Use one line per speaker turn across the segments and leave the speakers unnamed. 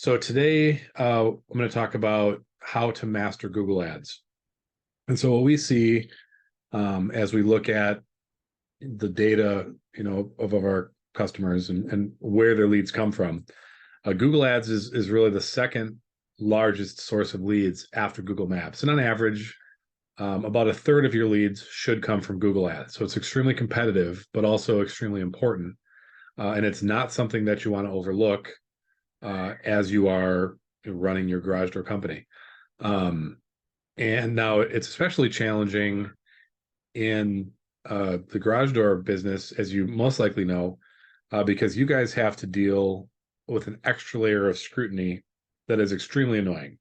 So today, I'm going to talk about how to master Google Ads. And so what we see as we look at the data, of our customers and where their leads come from, Google Ads is really the second largest source of leads after Google Maps. And on average, about a third of your leads should come from Google Ads. So it's extremely competitive, but also extremely important. And it's not something that you want to overlook as you are running your garage door company. And now it's especially challenging in the garage door business, as you most likely know, because you guys have to deal with an extra layer of scrutiny that is extremely annoying.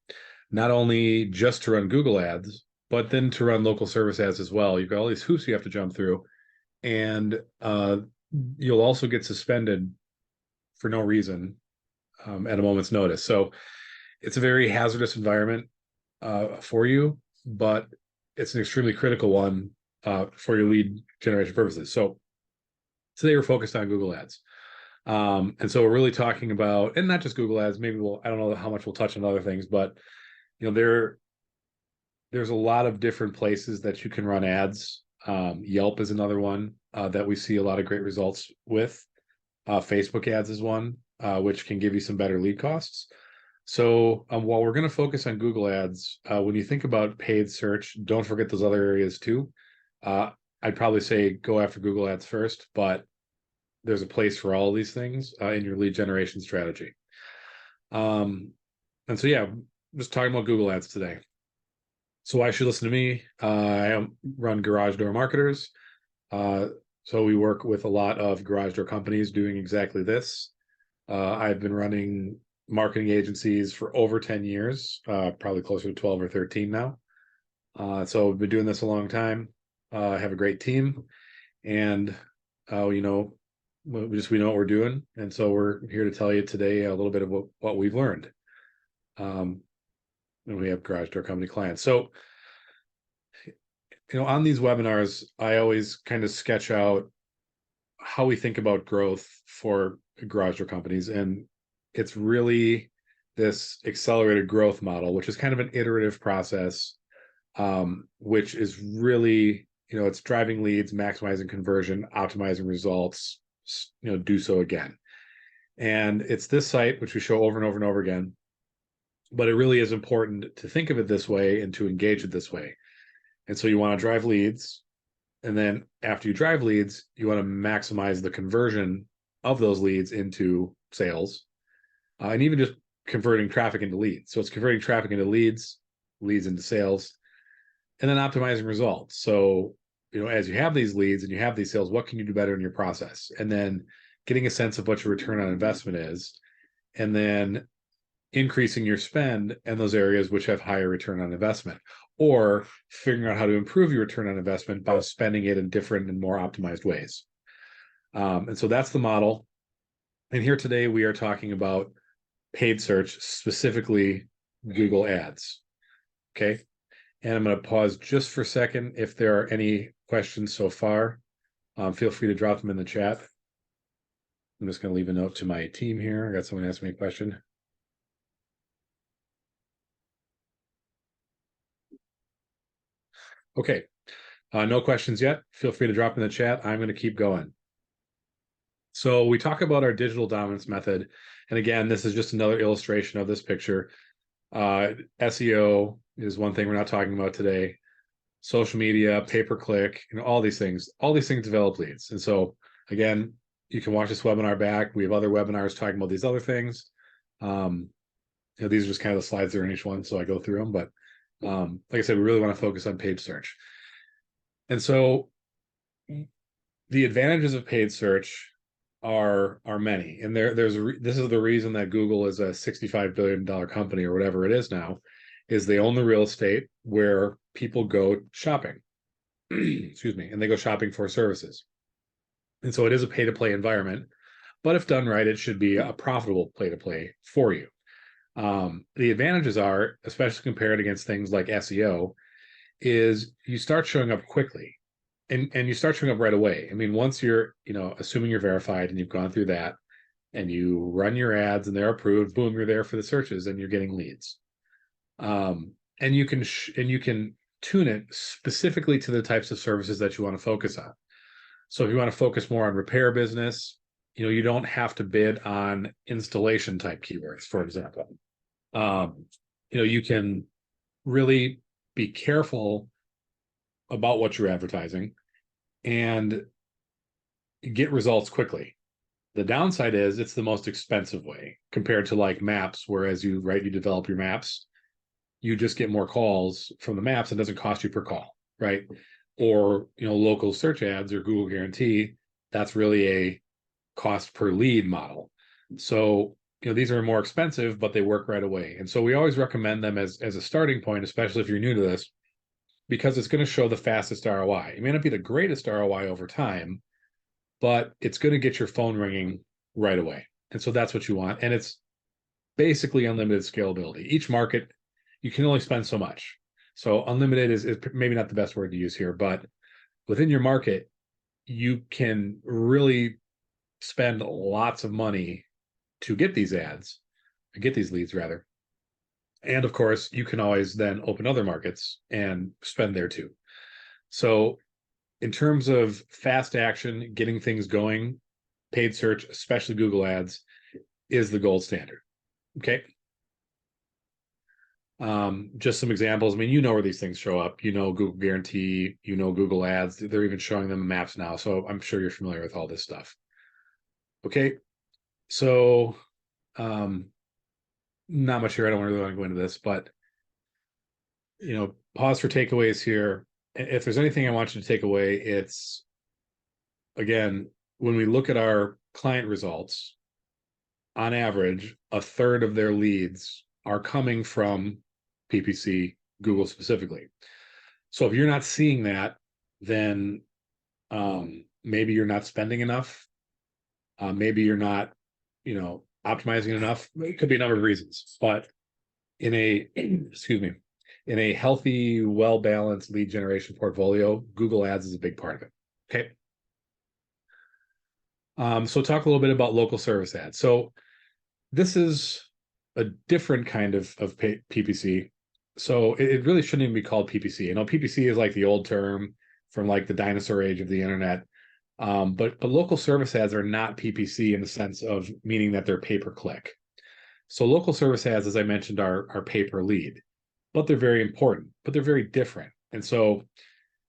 Not only just to run Google Ads, but then to run local service ads as well. You've got all these hoops you have to jump through, and you'll also get suspended for no reason at a moment's notice. So it's a very hazardous environment for you, but it's an extremely critical one for your lead generation purposes. So today we're focused on Google Ads. And so we're really talking about, and not just Google Ads, maybe I don't know how much we'll touch on other things, but there's a lot of different places that you can run ads. Yelp is another one that we see a lot of great results with. Facebook ads is one, which can give you some better lead costs. So while we're going to focus on Google Ads, when you think about paid search, don't forget those other areas too. I'd probably say go after Google Ads first, but there's a place for all of these things in your lead generation strategy. And so, yeah, just talking about Google Ads today. So why should listen to me? I run Garage Door Marketers. So we work with a lot of garage door companies doing exactly this. I've been running marketing agencies for over 10 years, probably closer to 12 or 13 now. So I've been doing this a long time. I have a great team, and we know what we're doing. And so we're here to tell you today a little bit of what we've learned. And we have garage door company clients. So, on these webinars, I always kind of sketch out how we think about growth for garage door companies. And it's really this accelerated growth model, which is kind of an iterative process, which is really, it's driving leads, maximizing conversion, optimizing results, do so again. And it's this site, which we show over and over and over again, but it really is important to think of it this way and to engage it this way. And so you want to drive leads. And then after you drive leads, you want to maximize the conversion of those leads into sales, and even just converting traffic into leads. So it's converting traffic into leads into sales, and then optimizing results. So, as you have these leads and you have these sales, what can you do better in your process? And then getting a sense of what your return on investment is, and then increasing your spend in those areas which have higher return on investment, or figuring out how to improve your return on investment by spending it in different and more optimized ways. And so that's the model. And here today, we are talking about paid search, specifically Google Ads. Okay. And I'm going to pause just for a second. If there are any questions so far, feel free to drop them in the chat. I'm just going to leave a note to my team here. I got someone ask me a question. Okay, no questions yet. Feel free to drop in the chat. I'm going to keep going. So we talk about our digital dominance method. And again, this is just another illustration of this picture. SEO is one thing we're not talking about today. Social media, pay-per-click, all these things develop leads. And so again, you can watch this webinar back. We have other webinars talking about these other things. These are just kind of the slides that are in each one, so I go through them. But like I said, we really want to focus on paid search. And so the advantages of paid search are many. And this is the reason that Google is a $65 billion company or whatever it is now, is they own the real estate where people go shopping. Excuse me. And they go shopping for services. And so it is a pay-to-play environment, but if done right, it should be a profitable pay-to-play for you. The advantages are, especially compared against things like SEO, is you start showing up quickly, and you start showing up right away. I mean, once you're, assuming you're verified and you've gone through that, and you run your ads and they're approved, boom, you're there for the searches and you're getting leads. And you can tune it specifically to the types of services that you want to focus on. So if you want to focus more on repair business, you don't have to bid on installation type keywords, for example. You can really be careful about what you're advertising and get results quickly. The downside is it's the most expensive way compared to like maps, whereas you develop your maps, you just get more calls from the maps. It doesn't cost you per call, right? Or, local search ads or Google Guarantee, that's really a cost per lead model. So, these are more expensive, but they work right away. And so we always recommend them as a starting point, especially if you're new to this, because it's going to show the fastest ROI. It may not be the greatest ROI over time, but it's going to get your phone ringing right away. And so that's what you want. And it's basically unlimited scalability. Each market, you can only spend so much. So unlimited is maybe not the best word to use here, but within your market, you can really spend lots of money to get these leads rather. And of course, you can always then open other markets and spend there too. So in terms of fast action, getting things going, paid search, especially Google Ads, is the gold standard. Okay. Just some examples. I mean, where these things show up. Google Guarantee, Google Ads. They're even showing them in maps now. So I'm sure you're familiar with all this stuff. Okay. So not much here. I don't really want to go into this, but pause for takeaways here. If there's anything I want you to take away, it's, again, when we look at our client results, on average, a third of their leads are coming from PPC, Google specifically. So if you're not seeing that, then maybe you're not spending enough. Maybe you're not, optimizing enough. It could be a number of reasons, but in a healthy, well-balanced lead generation portfolio, Google Ads is a big part of it. Okay. So talk a little bit about local service ads. So this is a different kind of PPC. So it really shouldn't even be called PPC. PPC is like the old term from like the dinosaur age of the internet. But local service ads are not PPC in the sense of meaning that they're pay per click. So local service ads, as I mentioned, are pay per lead, but they're very important, but they're very different. And so,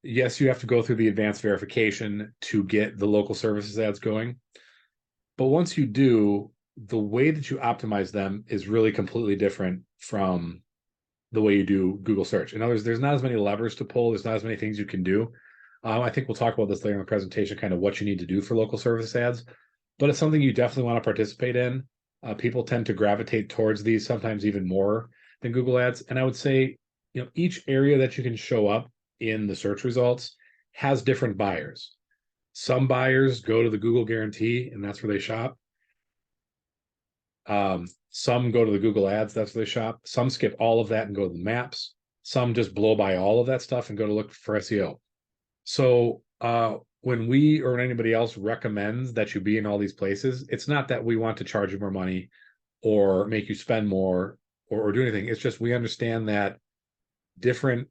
yes, you have to go through the advanced verification to get the local services ads going. But once you do, the way that you optimize them is really completely different from the way you do Google search. In other words, there's not as many levers to pull. There's not as many things you can do. I think we'll talk about this later in the presentation, kind of what you need to do for local service ads, but it's something you definitely want to participate in. People tend to gravitate towards these sometimes even more than Google Ads. And I would say, each area that you can show up in the search results has different buyers. Some buyers go to the Google Guarantee and that's where they shop. Some go to the Google Ads, that's where they shop. Some skip all of that and go to the maps. Some just blow by all of that stuff and go to look for SEO. So when we or anybody else recommends that you be in all these places, it's not that we want to charge you more money or make you spend more or do anything. It's just we understand that different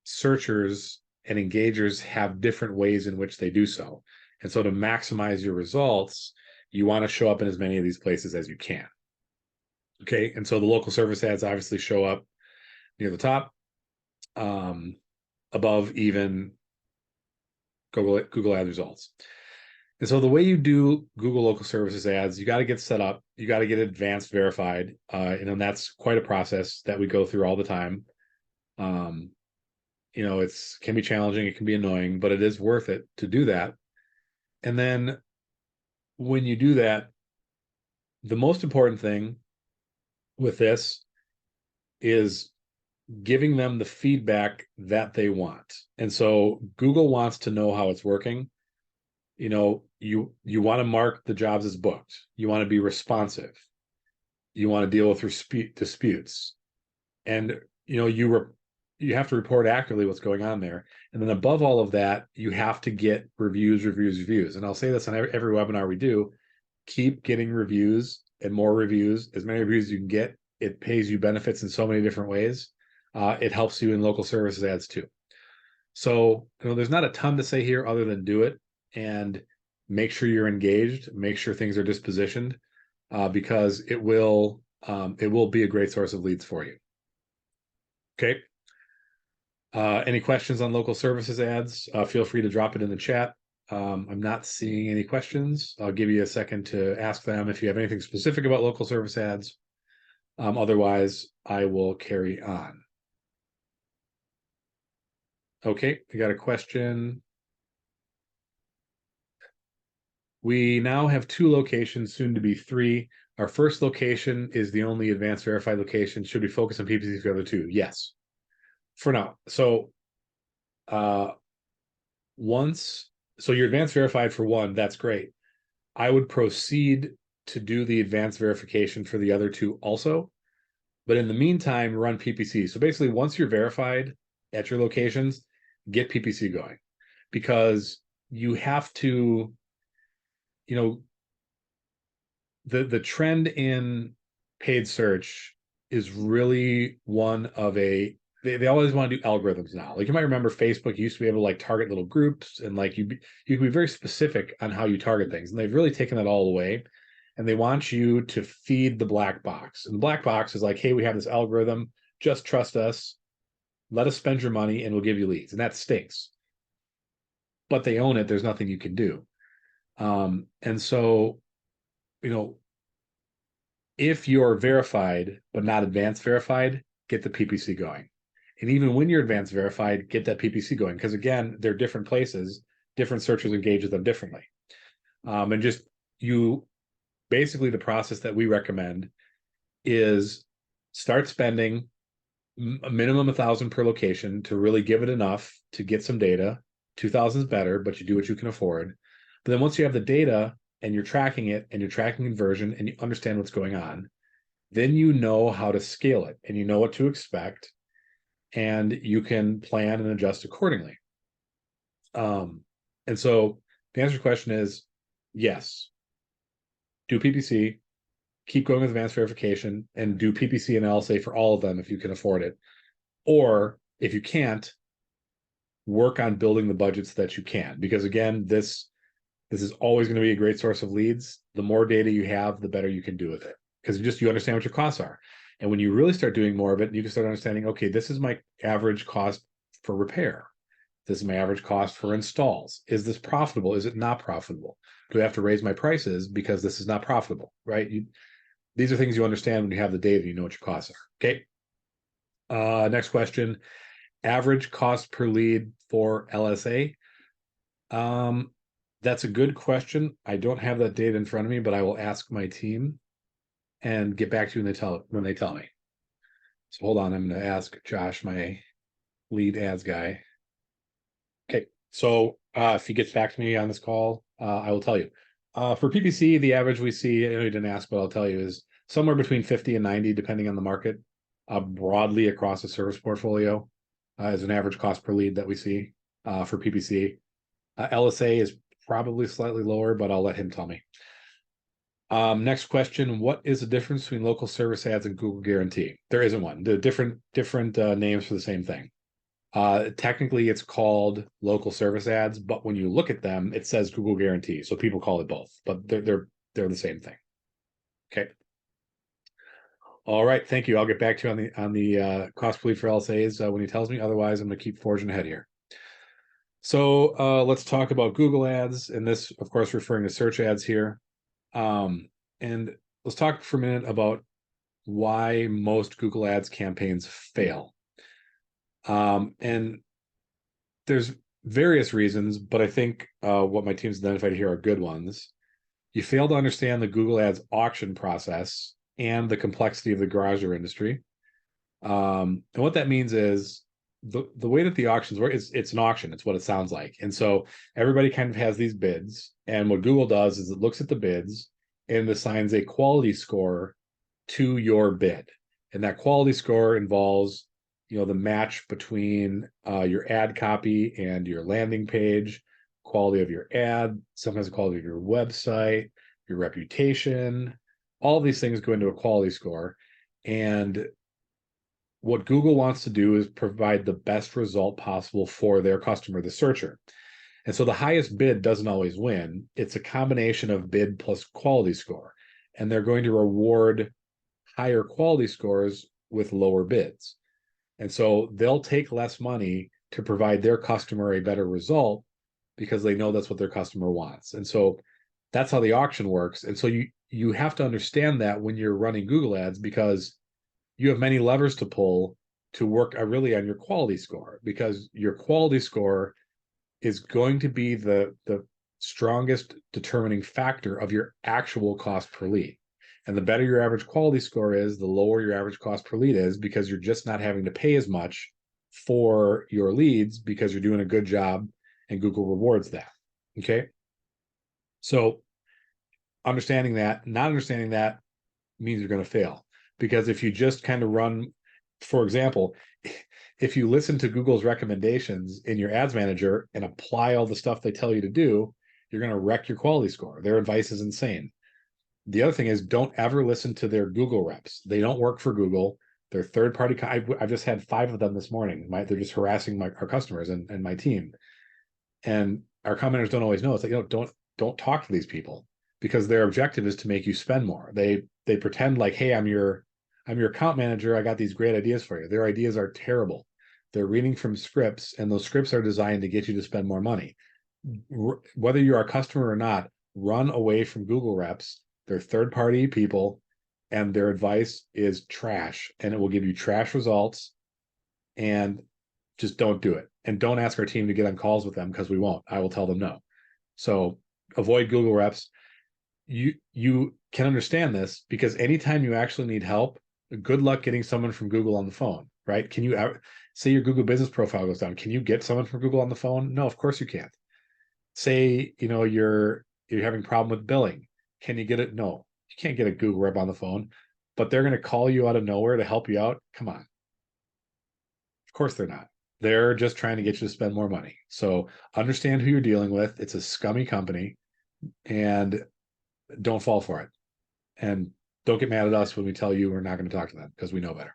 searchers and engagers have different ways in which they do so. And so to maximize your results, you want to show up in as many of these places as you can. Okay, and so the local service ads obviously show up near the top, above even Google Ad results. And so the way you do Google local services ads, you got to get set up, you got to get advanced verified, and that's quite a process that we go through all the time. It can be challenging, it can be annoying, but it is worth it to do that. And then when you do that, the most important thing with this is giving them the feedback that they want. And so Google wants to know how it's working. You want to mark the jobs as booked. You want to be responsive. You want to deal with disputes. And, you have to report accurately what's going on there. And then above all of that, you have to get reviews. And I'll say this on every webinar we do. keep getting reviews and more reviews. As many reviews as you can get, it pays you benefits in so many different ways. It helps you in local services ads too. So, there's not a ton to say here other than do it and make sure you're engaged, make sure things are dispositioned, because it will be a great source of leads for you. Okay. Any questions on local services ads? Feel free to drop it in the chat. I'm not seeing any questions. I'll give you a second to ask them if you have anything specific about local service ads. Otherwise, I will carry on. Okay, we got a question. We now have 2 locations, soon to be 3. Our first location is the only advanced verified location. Should we focus on PPC for the other 2? Yes, for now. So you're advanced verified for 1, that's great. I would proceed to do the advanced verification for the other 2 also. But in the meantime, run PPC. So basically, once you're verified at your locations, get PPC going, because you have to, the trend in paid search is really one of they always want to do algorithms now. Like, you might remember Facebook used to be able to like target little groups, and like you can be very specific on how you target things. And they've really taken that all away. And they want you to feed the black box. And the black box is like, hey, we have this algorithm, just trust us, let us spend your money, and we'll give you leads. And that stinks. But they own it. There's nothing you can do. And so, if you're verified but not advanced verified, get the PPC going. And even when you're advanced verified, get that PPC going. Because again, they're different places, different searchers engage with them differently. And just basically the process that we recommend is start spending a minimum 1,000 per location to really give it enough to get some data. 2,000 is better, but you do what you can afford. But then once you have the data and you're tracking it and you're tracking conversion and you understand what's going on, then you know how to scale it and you know what to expect, and you can plan and adjust accordingly. And so the answer to your question is yes, do PPC, keep going with advanced verification, and do PPC and LSA for all of them if you can afford it. Or if you can't, work on building the budgets that you can. Because again, this is always going to be a great source of leads. The more data you have, the better you can do with it. Because you understand what your costs are. And when you really start doing more of it, you can start understanding, okay, this is my average cost for repair. This is my average cost for installs. Is this profitable? Is it not profitable? Do I have to raise my prices because this is not profitable, right? These are things you understand when you have the data, you know what your costs are. Okay. Next question. Average cost per lead for LSA. That's a good question. I don't have that data in front of me, but I will ask my team and get back to you when they tell me. So hold on, I'm going to ask Josh, my lead ads guy. Okay, so if he gets back to me on this call, I will tell you. For PPC, the average we see, I know you didn't ask, but I'll tell you, is somewhere between 50 and 90, depending on the market, broadly across the service portfolio, as an average cost per lead that we see for PPC. LSA is probably slightly lower, but I'll let him tell me. Next question: what is the difference between local service ads and Google Guarantee? There isn't one. They're different names for the same thing. Technically, it's called local service ads, but when you look at them, it says Google Guarantee. So people call it both, but they're the same thing. Okay. All right. Thank you. I'll get back to you on the cost per lead for LSAs when he tells me. Otherwise, I'm going to keep forging ahead here. So let's talk about Google ads, and this, of course, referring to search ads here. And let's talk for a minute about why most Google ads campaigns fail. And there's various reasons, but I think what my team's identified here are good ones. You fail to understand the Google ads auction process and the complexity of the garage door industry. And what that means is the way that the auctions work is it's an auction. It's what it sounds like. And so everybody kind of has these bids. And what Google does is it looks at the bids and assigns a quality score to your bid. And that quality score involves, the match between your ad copy and your landing page, quality of your ad, sometimes the quality of your website, your reputation, all these things go into a quality score. And what Google wants to do is provide the best result possible for their customer, the searcher. And so the highest bid doesn't always win. It's a combination of bid plus quality score. And they're going to reward higher quality scores with lower bids. And so they'll take less money to provide their customer a better result because they know that's what their customer wants. And so that's how the auction works. And so you have to understand that when you're running Google ads, because you have many levers to pull to work really on your quality score, because your quality score is going to be the strongest determining factor of your actual cost per lead. And the better your average quality score is, the lower your average cost per lead is, because you're just not having to pay as much for your leads because you're doing a good job and Google rewards that. Okay. So understanding that, not understanding that means you're going to fail. Because if you just kind of run, for example, if you listen to Google's recommendations in your ads manager and apply all the stuff they tell you to do, you're going to wreck your quality score. Their advice is insane. The other thing is, don't ever listen to their Google reps. They don't work for Google. They're third-party. I've just had 5 of them this morning. They're just harassing our customers and my team. And our commenters don't always know. It's like, don't talk to these people, because their objective is to make you spend more. They pretend like, hey, I'm your account manager. I got these great ideas for you. Their ideas are terrible. They're reading from scripts, and those scripts are designed to get you to spend more money. Whether you're a customer or not, run away from Google reps. They're third-party people, and their advice is trash, and it will give you trash results. And just don't do it. And don't ask our team to get on calls with them, because we won't. I will tell them no. So avoid Google reps. You can understand this, because anytime you actually need help, good luck getting someone from Google on the phone, right? Can you say your Google business profile goes down? Can you get someone from Google on the phone? No, of course you can't. Say, you're having a problem with billing. Can you get it? No, you can't get a Google rep on the phone, but they're going to call you out of nowhere to help you out. Come on. Of course they're not. They're just trying to get you to spend more money. So understand who you're dealing with. It's a scummy company, and don't fall for it. And don't get mad at us when we tell you we're not going to talk to them, because we know better.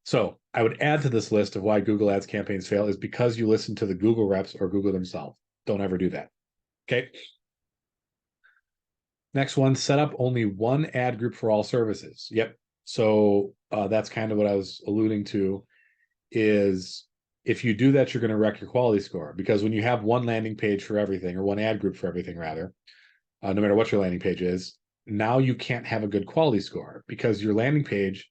So I would add to this list of why Google Ads campaigns fail is because you listen to the Google reps or Google themselves. Don't ever do that. Okay. Next one, set up only one ad group for all services. Yep. So that's kind of what I was alluding to, is if you do that, you're going to wreck your quality score, because when you have one landing page for everything, or one ad group for everything rather, no matter what your landing page is, now you can't have a good quality score, because your landing page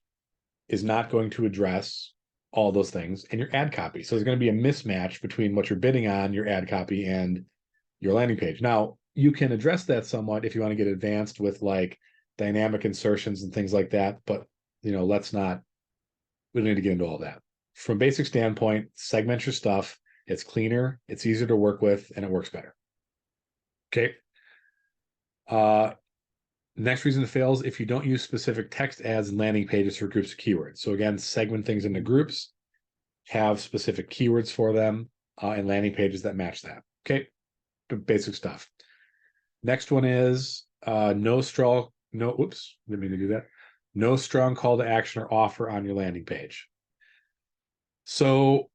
is not going to address all those things in your ad copy. So there's going to be a mismatch between what you're bidding on, your ad copy, and your landing page. Now, you can address that somewhat if you want to get advanced with like dynamic insertions and things like that, but we don't need to get into all that. From basic standpoint, segment your stuff. It's cleaner, it's easier to work with, and it works better. Okay. Next reason it fails, if you don't use specific text ads and landing pages for groups of keywords. So again, segment things into groups, have specific keywords for them, and landing pages that match that. Okay, basic stuff. Next one is no strong call to action or offer on your landing page. So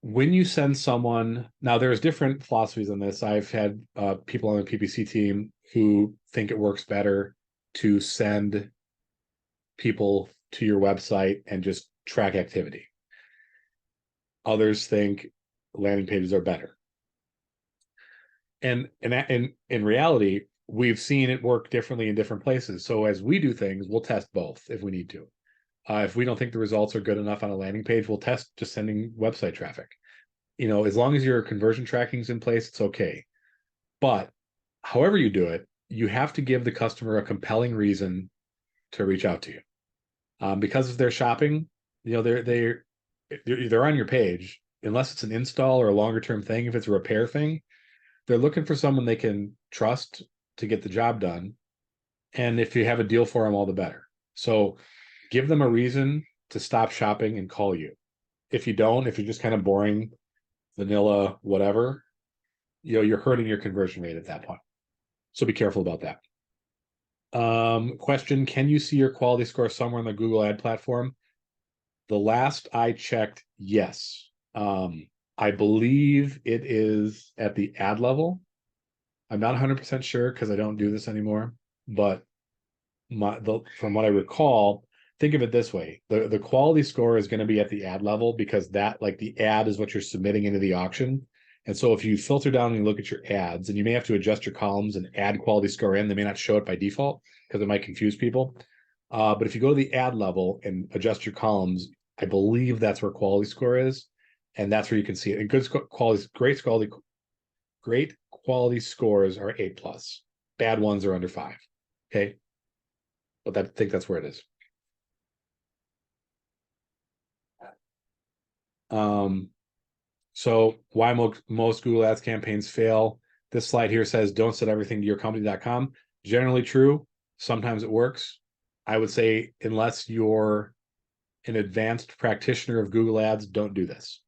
when you send someone, now there's different philosophies on this. I've had people on the PPC team who think it works better to send people to your website and just track activity. Others think landing pages are better. And in reality, we've seen it work differently in different places. So as we do things, we'll test both if we need to. If we don't think the results are good enough on a landing page, we'll test just sending website traffic. As long as your conversion tracking is in place, it's okay. But however you do it, you have to give the customer a compelling reason to reach out to you. Because if they're shopping, they're on your page, unless it's an install or a longer term thing. If it's a repair thing, they're looking for someone they can trust to get the job done. And if you have a deal for them, all the better. So give them a reason to stop shopping and call you. If you don't, if you're just kind of boring, vanilla, whatever, you're hurting your conversion rate at that point. So be careful about that. Question, can you see your quality score somewhere on the Google ad platform? The last I checked, yes. I believe it is at the ad level. I'm not 100% sure because I don't do this anymore, but from what I recall, think of it this way. The quality score is going to be at the ad level because that, like, the ad is what you're submitting into the auction. And so if you filter down and you look at your ads, and you may have to adjust your columns and add quality score in, they may not show it by default because it might confuse people. But if you go to the ad level and adjust your columns, I believe that's where quality score is, and that's where you can see it. And great quality scores are 8+. Bad ones are under 5. Okay, but I think that's where it is. So why most Google Ads campaigns fail? This slide here says don't set everything to yourcompany.com. Generally true. Sometimes it works. I would say unless you're an advanced practitioner of Google Ads, don't do this.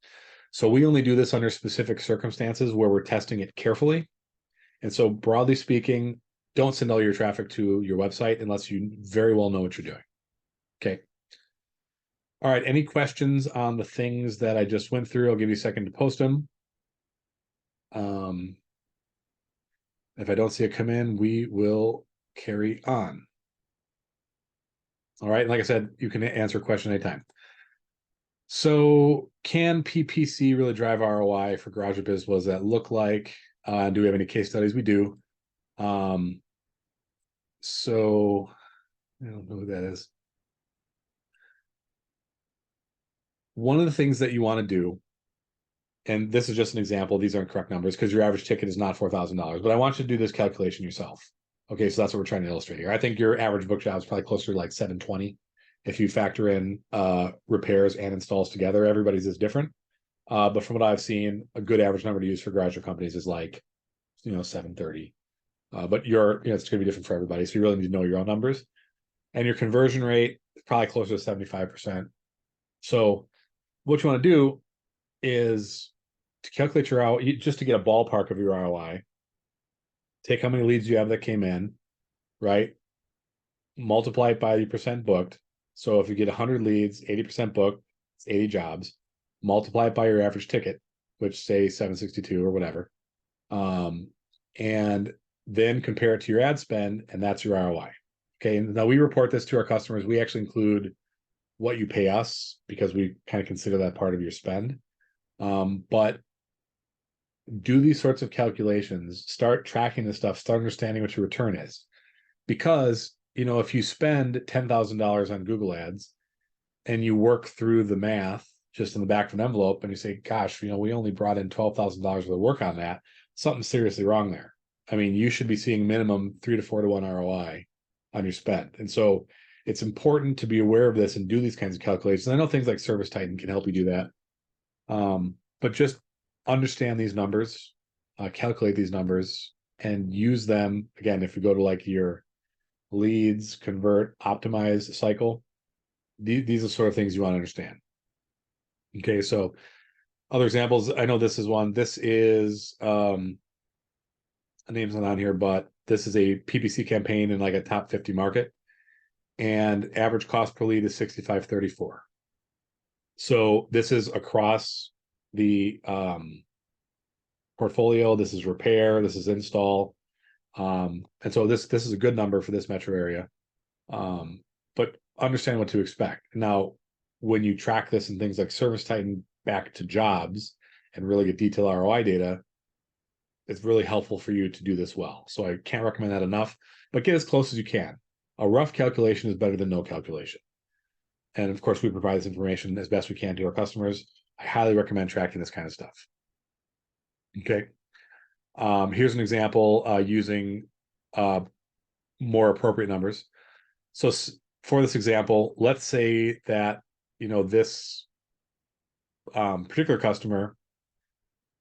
So we only do this under specific circumstances where we're testing it carefully. And so broadly speaking, don't send all your traffic to your website unless you very well know what you're doing. Okay. All right. Any questions on the things that I just went through? I'll give you a second to post them. If I don't see it come in, we will carry on. All right. Like I said, you can answer a question anytime. So can PPC really drive ROI for GarageBiz? What does that look like? Do we have any case studies? We do. So I don't know who that is. One of the things that you want to do, and this is just an example, these aren't correct numbers because your average ticket is not $4,000, but I want you to do this calculation yourself. Okay, so that's what we're trying to illustrate here. I think your average book job is probably closer to like 720 if you factor in repairs and installs together. Everybody's is different. But from what I've seen, a good average number to use for garage companies is like, 730. But it's going to be different for everybody. So you really need to know your own numbers. And your conversion rate is probably closer to 75%. So what you want to do is to calculate your ROI, just to get a ballpark of your ROI, take how many leads you have that came in, right? Multiply it by the percent booked. So if you get 100 leads, 80% booked, it's 80 jobs. Multiply it by your average ticket, which say 762 or whatever. And then compare it to your ad spend, and that's your ROI. Okay. And now we report this to our customers. We actually include what you pay us because we kind of consider that part of your spend. But do these sorts of calculations, start tracking this stuff, start understanding what your return is. Because, if you spend $10,000 on Google Ads and you work through the math just in the back of an envelope and you say, gosh, we only brought in $12,000 worth of work on that, something's seriously wrong there. I mean, you should be seeing minimum 3 to 4 to 1 ROI on your spend. And so it's important to be aware of this and do these kinds of calculations. I know things like Service Titan can help you do that. But just understand these numbers, calculate these numbers, and use them. Again, if you go to like your leads, convert, optimize cycle, these are sort of things you want to understand. Okay, so other examples, I know this is one. This is a name's not on here, but this is a PPC campaign in like a top 50 market, and average cost per lead is $65.34. So this is across the portfolio. This is repair. This is install. And so this is a good number for this metro area. But understand what to expect. Now, when you track this and things like Service Titan back to jobs and really get detailed ROI data, it's really helpful for you to do this well. So I can't recommend that enough, but get as close as you can. A rough calculation is better than no calculation. And of course, we provide this information as best we can to our customers. I highly recommend tracking this kind of stuff. Okay. Here's an example using more appropriate numbers. So for this example, let's say that, this particular customer,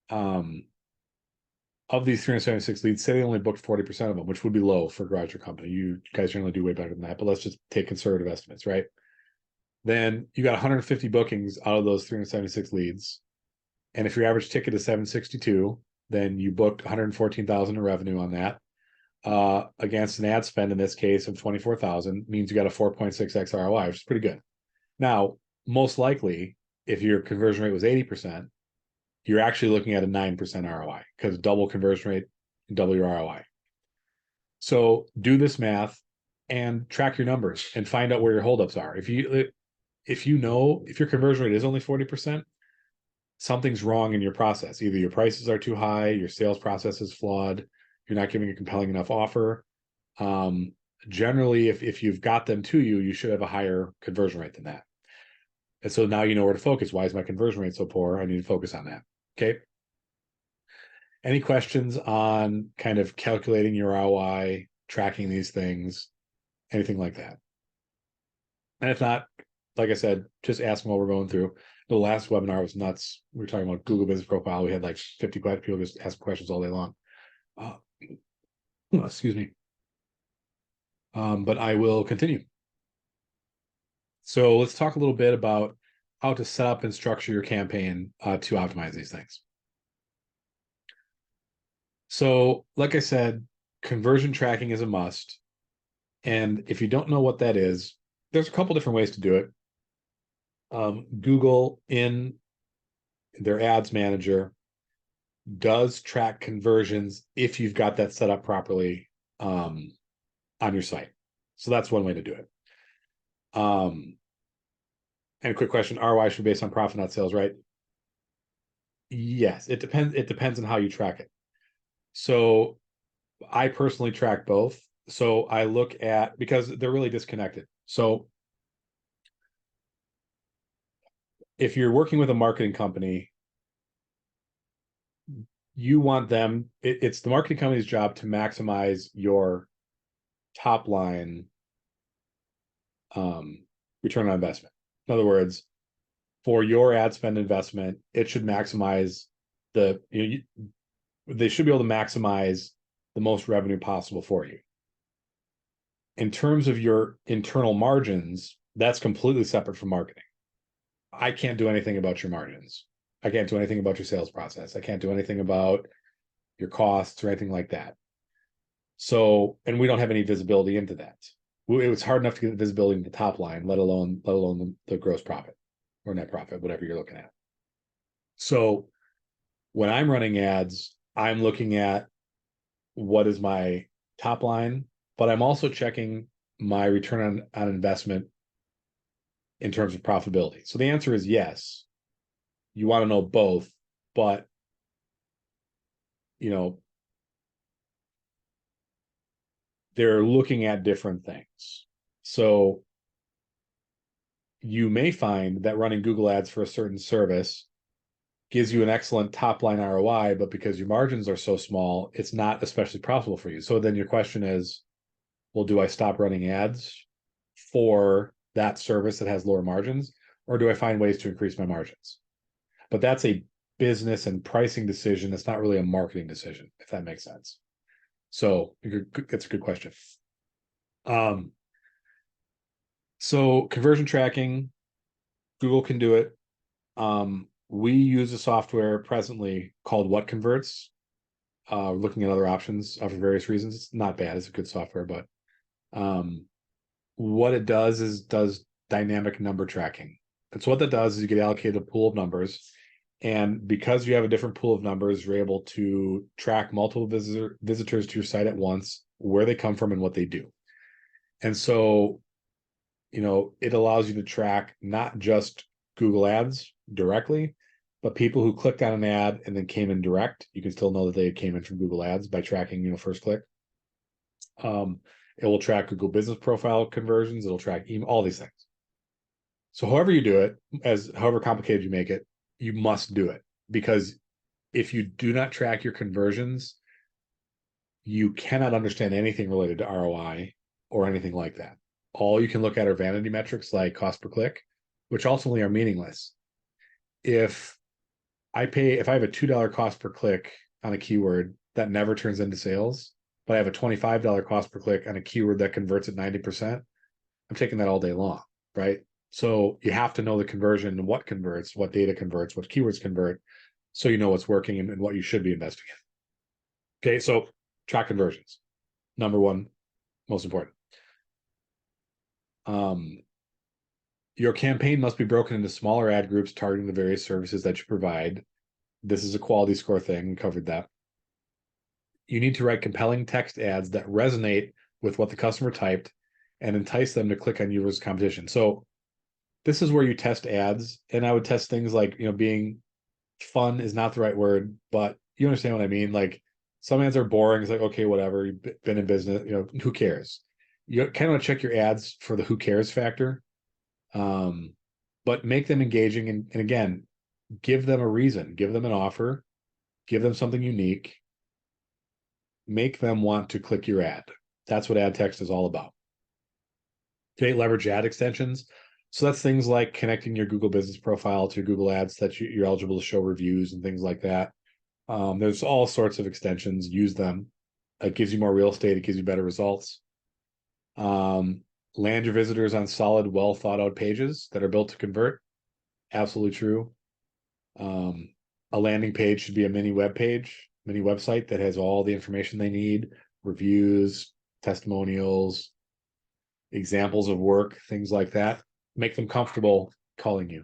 of these 376 leads, say they only booked 40% of them, which would be low for a garage company. You guys generally do way better than that, but let's just take conservative estimates, right? Then you got 150 bookings out of those 376 leads. And if your average ticket is 762, then you booked 114,000 in revenue on that. against an ad spend in this case of 24,000 means you got a 4.6x ROI, which is pretty good. Now, most likely, if your conversion rate was 80%, you're actually looking at a 9% ROI because double conversion rate, double your ROI. So do this math and track your numbers and find out where your holdups are. If your conversion rate is only 40%, something's wrong in your process. Either your prices are too high, your sales process is flawed, you're not giving a compelling enough offer. Generally, if you've got them to you, you should have a higher conversion rate than that. And so now you know where to focus. Why is my conversion rate so poor? I need to focus on that. Okay. Any questions on kind of calculating your ROI, tracking these things, anything like that? And if not, like I said, just ask them what we're going through. The last webinar was nuts. We were talking about Google Business Profile. We had like 50 people just ask questions all day long. Excuse me. But I will continue. So let's talk a little bit about how to set up and structure your campaign to optimize these things. So, like I said, conversion tracking is a must. And if you don't know what that is, there's a couple different ways to do it. Google in their ads manager does track conversions if you've got that set up properly on your site. So that's one way to do it. And a quick question, ROI should be based on profit, not sales, right? Yes, it depends. It depends on how you track it. So I personally track both. So I look at, because they're really disconnected. So if you're working with a marketing company, you want them, it's the marketing company's job to maximize your top line return on investment. In other words, for your ad spend investment, it should maximize they should be able to maximize the most revenue possible for you. In terms of your internal margins, that's completely separate from marketing. I can't do anything about your margins. I can't do anything about your sales process. I can't do anything about your costs or anything like that. So, and we don't have any visibility into that. It was hard enough to get visibility in the top line, let alone the gross profit or net profit, whatever you're looking at. So when I'm running ads, I'm looking at what is my top line, but I'm also checking my return on investment in terms of profitability. So the answer is yes. You want to know both, but they're looking at different things. So you may find that running Google ads for a certain service gives you an excellent top line ROI, but because your margins are so small, it's not especially profitable for you. So then your question is, well, do I stop running ads for that service that has lower margins, or do I find ways to increase my margins? But that's a business and pricing decision. It's not really a marketing decision, if that makes sense. So that's a good question. So conversion tracking, Google can do it. We use a software presently called What Converts. Looking at other options for various reasons. It's not bad. It's a good software, but what it does is does dynamic number tracking. And so what that does is you get allocated a pool of numbers. And because you have a different pool of numbers, you're able to track multiple visitors to your site at once, where they come from and what they do. And so, it allows you to track not just Google ads directly, but people who clicked on an ad and then came in direct. You can still know that they came in from Google ads by tracking, first click. It will track Google Business Profile conversions. It'll track email, all these things. So however you do it, however complicated you make it, you must do it, because if you do not track your conversions, you cannot understand anything related to ROI or anything like that. All you can look at are vanity metrics like cost per click, which ultimately are meaningless. If I have a $2 cost per click on a keyword that never turns into sales, but I have a $25 cost per click on a keyword that converts at 90%, I'm taking that all day long, right? So you have to know the conversion, what converts, what data converts, what keywords convert, so you know what's working and what you should be investing in. Okay, so track conversions. Number one, most important. Your campaign must be broken into smaller ad groups targeting the various services that you provide. This is a quality score thing, covered that. You need to write compelling text ads that resonate with what the customer typed and entice them to click on your competition. So this is where you test ads, and I would test things like, being fun is not the right word, but you understand what I mean. Like, some ads are boring. It's like, okay, whatever. You've been in business, who cares? You kind of want to check your ads for the who cares factor, but make them engaging. And again, give them a reason, give them an offer, give them something unique, make them want to click your ad. That's what ad text is all about. Okay, leverage ad extensions. So that's things like connecting your Google business profile to Google Ads that you're eligible to show reviews and things like that. There's all sorts of extensions. Use them. It gives you more real estate. It gives you better results. Land your visitors on solid, well thought out pages that are built to convert. Absolutely true. A landing page should be a mini web page, mini website that has all the information they need, reviews, testimonials, examples of work, things like that. Make them comfortable calling you.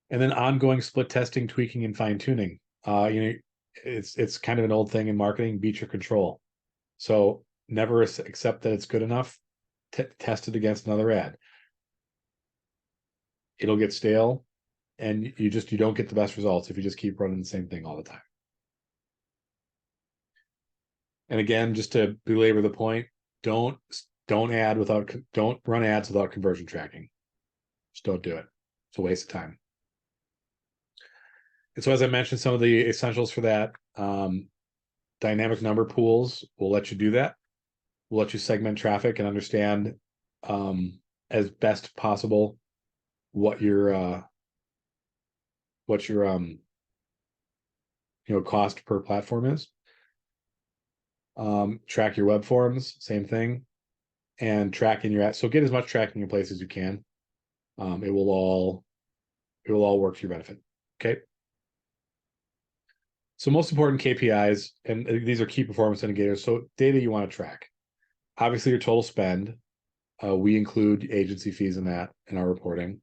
And then ongoing split testing, tweaking, and fine tuning. It's kind of an old thing in marketing. Beat your control. So never accept that it's good enough. Test it against another ad. It'll get stale, and you don't get the best results if you just keep running the same thing all the time. And again, just to belabor the point, don't run ads without conversion tracking. Just don't do it. It's a waste of time. And so, as I mentioned, some of the essentials for that, dynamic number pools will let you do that. We'll let you segment traffic and understand as best possible what your cost per platform is. Track your web forms, same thing, and track in your ads. So get as much tracking in place as you can. It will all work to your benefit. Okay. So most important KPIs, and these are key performance indicators. So data you want to track. Obviously, your total spend. We include agency fees in that in our reporting.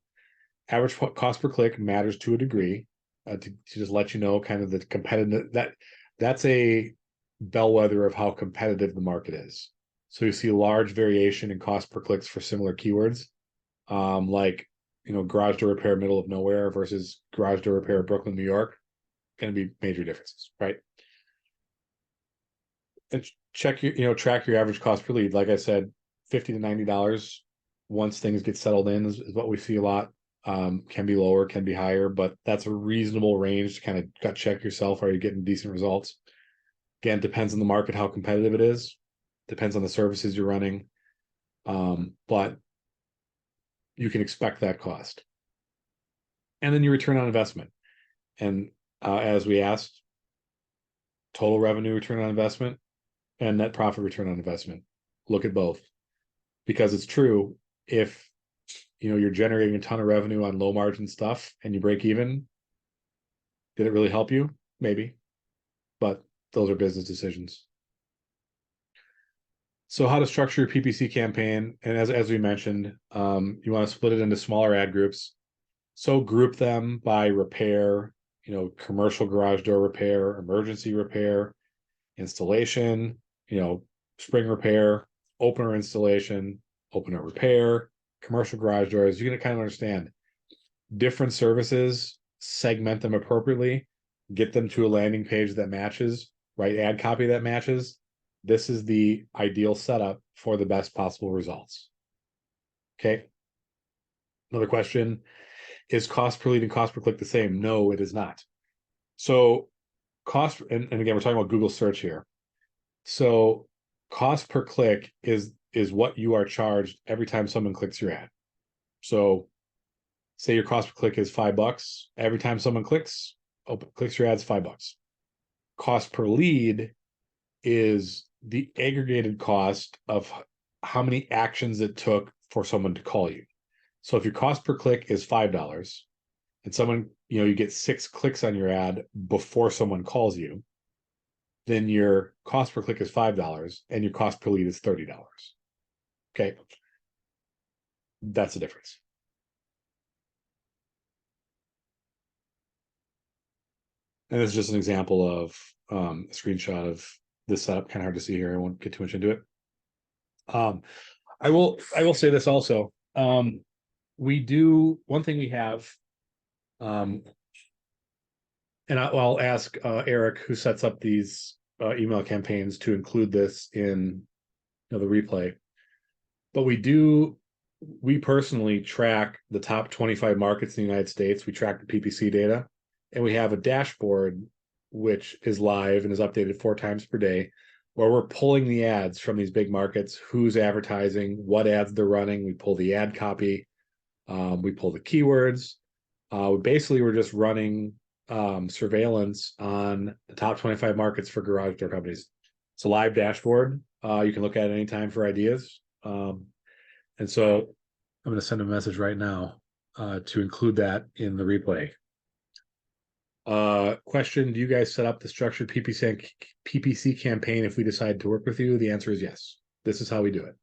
Average cost per click matters to a degree. To just let you know, kind of the competitive that's a bellwether of how competitive the market is. So you see a large variation in cost per clicks for similar keywords, like garage door repair middle of nowhere versus garage door repair Brooklyn, New York. Going to be major differences, right? And track your average cost per lead. Like I said, $50 to $90 once things get settled in is what we see a lot. Can be lower, can be higher, but that's a reasonable range to kind of gut check yourself. Are you getting decent results? Again, depends on the market, how competitive it is. Depends on the services you're running. But you can expect that cost. And then your return on investment. And as we asked, total revenue return on investment and net profit return on investment. Look at both, because it's true. If you're generating a ton of revenue on low margin stuff and you break even, did it really help you? Maybe, but those are business decisions. So how to structure your PPC campaign. And as we mentioned, you want to split it into smaller ad groups. So group them by repair, commercial garage door repair, emergency repair, installation, spring repair, opener installation, opener repair, commercial garage doors. You're going to kind of understand different services, segment them appropriately, get them to a landing page that matches, write ad copy that matches. This is the ideal setup for the best possible results. Okay. Another question, is cost per lead and cost per click the same? No, it is not. So cost, and again, we're talking about Google search here. So cost per click is what you are charged every time someone clicks your ad. So say your cost per click is $5. Every time someone clicks your ads, $5. Cost per lead is the aggregated cost of how many actions it took for someone to call you. So if your cost per click is $5 and someone, you get 6 clicks on your ad before someone calls you, then your cost per click is $5 and your cost per lead is $30. Okay. That's the difference. And this is just an example of a screenshot of this setup. Kind of hard to see here. I won't get too much into it. I will say this also. We do one thing we have, and I'll ask Eric, who sets up these email campaigns, to include this in the replay. But we personally track the top 25 markets in the United States. We track the PPC data, and we have a dashboard which is live and is updated 4 times per day, where we're pulling the ads from these big markets, who's advertising, what ads they're running. We pull the ad copy, we pull the keywords. We're just running surveillance on the top 25 markets for garage door companies. It's a live dashboard. You can look at it anytime for ideas. And so I'm going to send a message right now to include that in the replay. Question: do you guys set up the structured PPC campaign if we decide to work with you? The answer is yes. This is how we do it.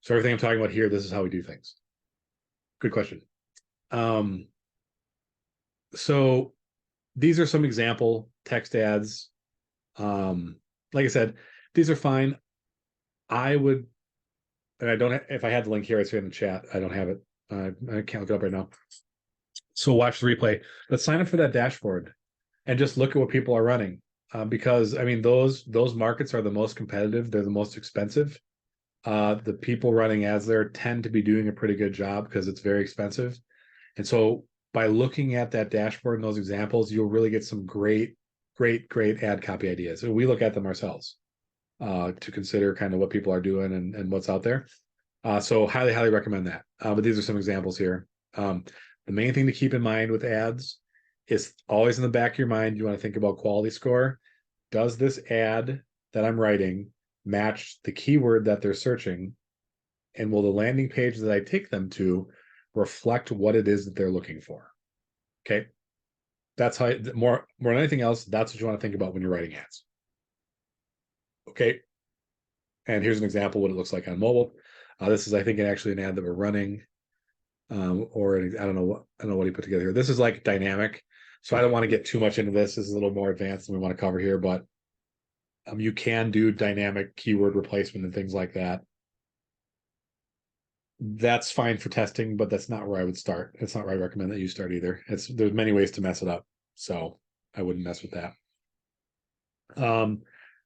So everything I'm talking about here, this is how we do things. Good question. So these are some example text ads. Like I said, these are fine. I would, and I don't, if I had the link here, I'd say in the chat. I don't have it. I can't look it up right now. So watch the replay. Let's sign up for that dashboard and just look at what people are running. Because I mean, those markets are the most competitive. They're the most expensive. The people running ads there tend to be doing a pretty good job because it's very expensive. And so by looking at that dashboard and those examples, you'll really get some great ad copy ideas. And we look at them ourselves to consider kind of what people are doing and what's out there. So highly recommend that. But these are some examples here. The main thing to keep in mind with ads is always in the back of your mind, you want to think about quality score. Does this ad that I'm writing match the keyword that they're searching? And will the landing page that I take them to reflect what it is that they're looking for? Okay. That's how, more than anything else, that's what you want to think about when you're writing ads. Okay. And here's an example of what it looks like on mobile. This is, I think, actually an ad that we're running. I don't know what he put together here. This is like dynamic, so I don't want to get too much into this. This is a little more advanced than we want to cover here, but you can do dynamic keyword replacement and things like that. That's fine for testing, but that's not where I would start. It's not where I recommend that you start either. There's many ways to mess it up, so I wouldn't mess with that.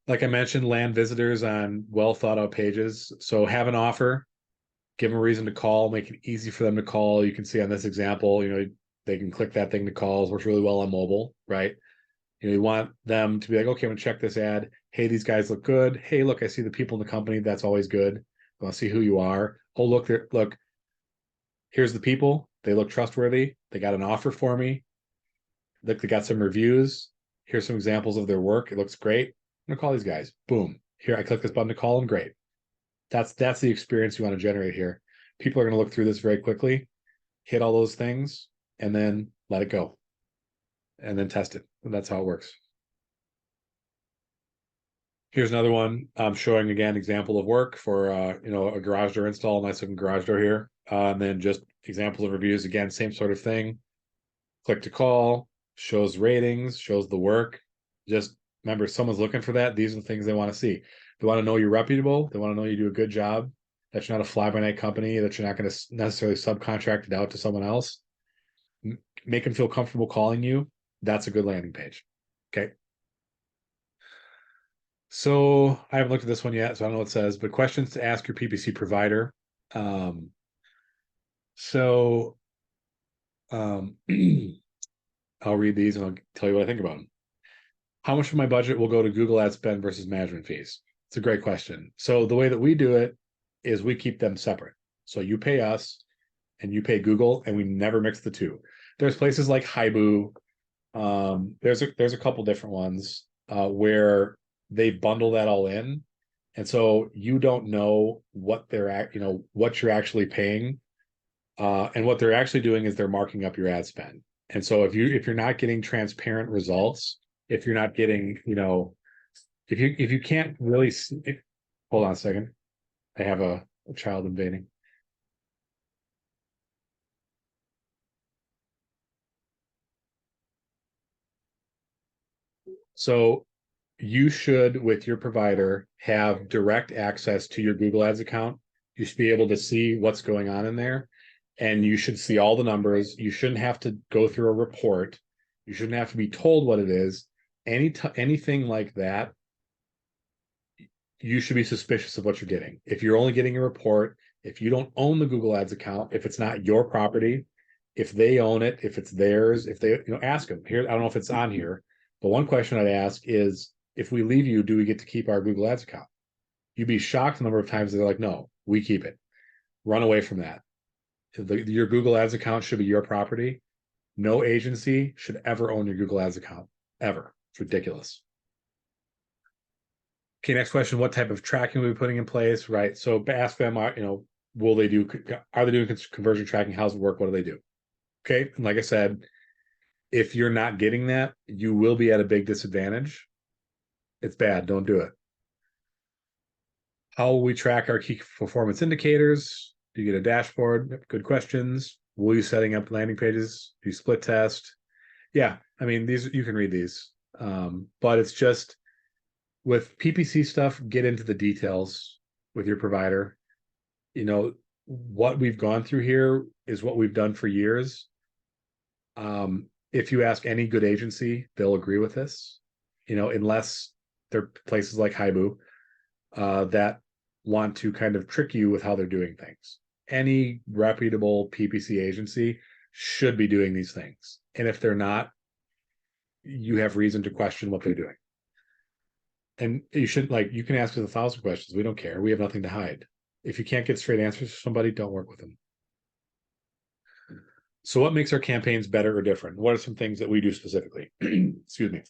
Like I mentioned, land visitors on well thought out pages. So have an offer, give them a reason to call, make it easy for them to call. You can see on this example, they can click that thing to call. It works really well on mobile, right? You want them to be like, okay, I'm gonna check this ad. Hey, these guys look good. Hey, look, I see the people in the company. That's always good. I'll see who you are. Oh, look, here's the people. They look trustworthy. They got an offer for me. Look, they got some reviews. Here's some examples of their work. It looks great. I'm gonna call these guys. Boom. Here, I click this button to call them. Great. That's the experience you want to generate here. People are going to look through this very quickly, hit all those things, and then let it go. And then test it. And that's how it works. Here's another one. I'm showing again example of work for a garage door install, nice looking garage door here. And then just examples of reviews. Again, same sort of thing. Click to call, shows ratings, shows the work. Just remember, if someone's looking for that, these are the things they want to see. They want to know you're reputable. They want to know you do a good job, that you're not a fly-by-night company, that you're not going to necessarily subcontract it out to someone else. Make them feel comfortable calling you. That's a good landing page. Okay. So I haven't looked at this one yet, so I don't know what it says, but questions to ask your PPC provider. I'll read these and I'll tell you what I think about them. How much of my budget will go to Google ad spend versus management fees? It's a great question. So the way that we do it is we keep them separate. So you pay us and you pay Google, and we never mix the two. There's places like Haibu. There's a couple different ones where they bundle that all in. And so you don't know what what you're actually paying. And what they're actually doing is they're marking up your ad spend. And so if you're not getting transparent results, if you're not getting, if you can't really hold on a second. I have a child invading. So you should, with your provider, have direct access to your Google Ads account. You should be able to see what's going on in there, and you should see all the numbers. You shouldn't have to go through a report. You shouldn't have to be told what it is. Anything like that, you should be suspicious of what you're getting. If you're only getting a report, if you don't own the Google Ads account, if it's not your property, if they own it, if it's theirs, if they, ask them here. I don't know if it's on here, but one question I'd ask is, if we leave you, do we get to keep our Google Ads account? You'd be shocked the number of times they're like, no, we keep it. Run away from that. Your Google Ads account should be your property. No agency should ever own your Google Ads account, ever. It's ridiculous. Okay, next question. What type of tracking are we putting in place? Right. So ask them, are they doing conversion tracking? How's it work? What do they do? Okay. And like I said, if you're not getting that, you will be at a big disadvantage. It's bad. Don't do it. How will we track our key performance indicators? Do you get a dashboard? Good questions. Will you setting up landing pages? Do you split test? Yeah. I mean, these, you can read these. But it's just, with PPC stuff, get into the details with your provider. What we've gone through here is what we've done for years. If you ask any good agency, they'll agree with this, unless they're places like Haibu that want to kind of trick you with how they're doing things. Any reputable PPC agency should be doing these things. And if they're not, you have reason to question what they're doing. And you should, you can ask us 1,000 questions. We don't care. We have nothing to hide. If you can't get straight answers from somebody, don't work with them. So what makes our campaigns better or different? What are some things that we do specifically? Excuse me.